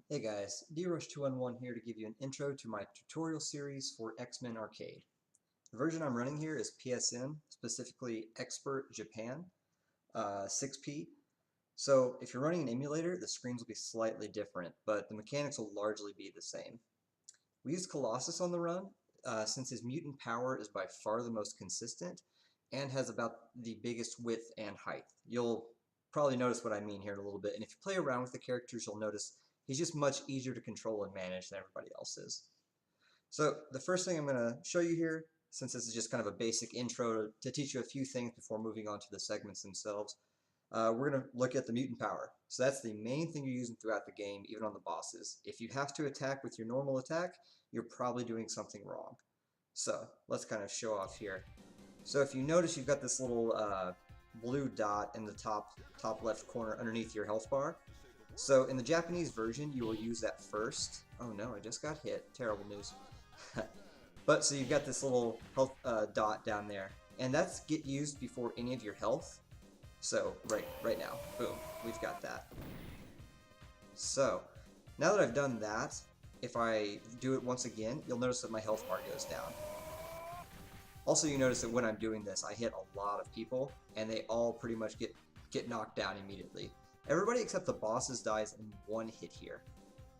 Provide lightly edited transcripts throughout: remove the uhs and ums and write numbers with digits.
Hey guys, DRush211 here to give you an intro to my tutorial series for X-Men Arcade. The version I'm running here is PSN, specifically Expert Japan 6P. So if you're running an emulator, the screens will be slightly different, but the mechanics will largely be the same. We use Colossus on the run, since his mutant power is by far the most consistent and has about the biggest width and height. You'll probably notice what I mean here in a little bit, and if you play around with the characters, you'll notice he's just much easier to control and manage than everybody else is. So the first thing I'm going to show you here, since this is just kind of a basic intro to teach you a few things before moving on to the segments themselves, we're going to look at the mutant power. So that's the main thing you're using throughout the game, even on the bosses. If you have to attack with your normal attack, you're probably doing something wrong. So let's kind of show off here. So if you notice, you've got this little blue dot in the top left corner underneath your health bar. So in the Japanese version, you will use that first. Oh no, I just got hit. Terrible news. But so you've got this little health dot down there, and that's get used before any of your health. So right now, boom, we've got that. So now that I've done that, if I do it once again, you'll notice that my health bar goes down. Also, you notice that when I'm doing this, I hit a lot of people, and they all pretty much get knocked down immediately. Everybody except the bosses dies in one hit here.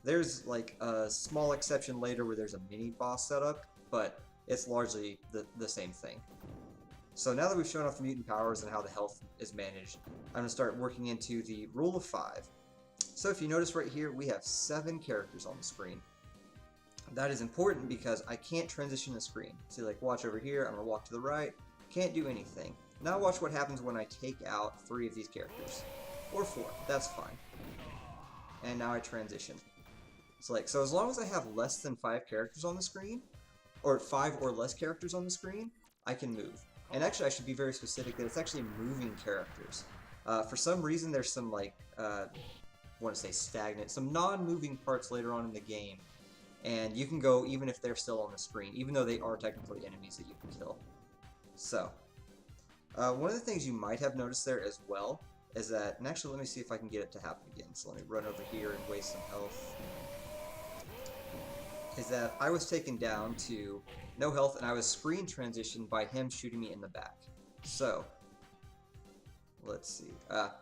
There's like a small exception later where there's a mini boss setup, but it's largely the same thing. So now that we've shown off the mutant powers and how the health is managed, I'm going to start working into the rule of 5. So if you notice right here, we have 7 characters on the screen. That is important because I can't transition the screen. See, like, watch over here, I'm going to walk to the right, can't do anything. Now watch what happens when I take out 3 of these characters. Or 4, that's fine. And now I transition. So as long as I have less than 5 characters on the screen, or 5 or less characters on the screen, I can move. And actually I should be very specific that it's actually moving characters. For some reason there's some I want to say stagnant, some non-moving parts later on in the game, and you can go even if they're still on the screen, even though they are technically enemies that you can kill. So, one of the things you might have noticed there as well is that, and actually let me see if I can get it to happen again, so let me run over here and waste some health, is that I was taken down to no health and I was screen transitioned by him shooting me in the back. So, let's see.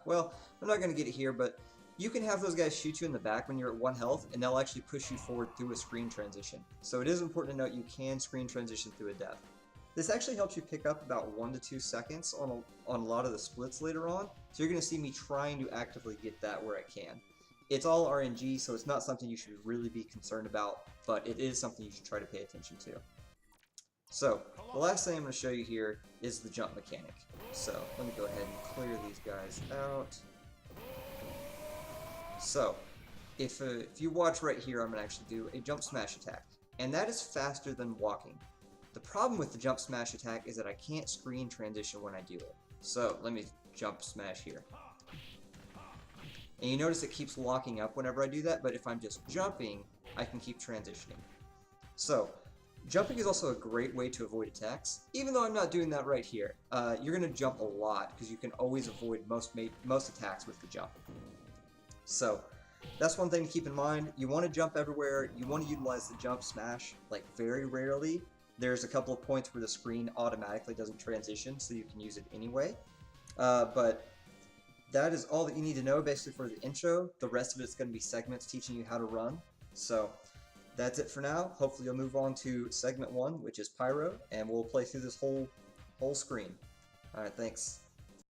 Well, I'm not going to get it here, but you can have those guys shoot you in the back when you're at 1 health, and they'll actually push you forward through a screen transition. So it is important to note you can screen transition through a death. This actually helps you pick up about 1 to 2 seconds on a lot of the splits later on, so you're going to see me trying to actively get that where I can. It's all RNG, so it's not something you should really be concerned about, but it is something you should try to pay attention to. So, the last thing I'm going to show you here is the jump mechanic. So, let me go ahead and clear these guys out. So, if you watch right here, I'm going to actually do a jump smash attack, and that is faster than walking. The problem with the jump smash attack is that I can't screen transition when I do it. So, let me jump smash here. And you notice it keeps locking up whenever I do that, but if I'm just jumping, I can keep transitioning. So, jumping is also a great way to avoid attacks, even though I'm not doing that right here. You're going to jump a lot, because you can always avoid most attacks with the jump. So, that's one thing to keep in mind. You want to jump everywhere, you want to utilize the jump smash, like very rarely. There's a couple of points where the screen automatically doesn't transition, so you can use it anyway. But that is all that you need to know basically for the intro. The rest of it's going to be segments teaching you how to run. So that's it for now. Hopefully you'll move on to segment 1, which is Pyro, and we'll play through this whole screen. Alright, thanks.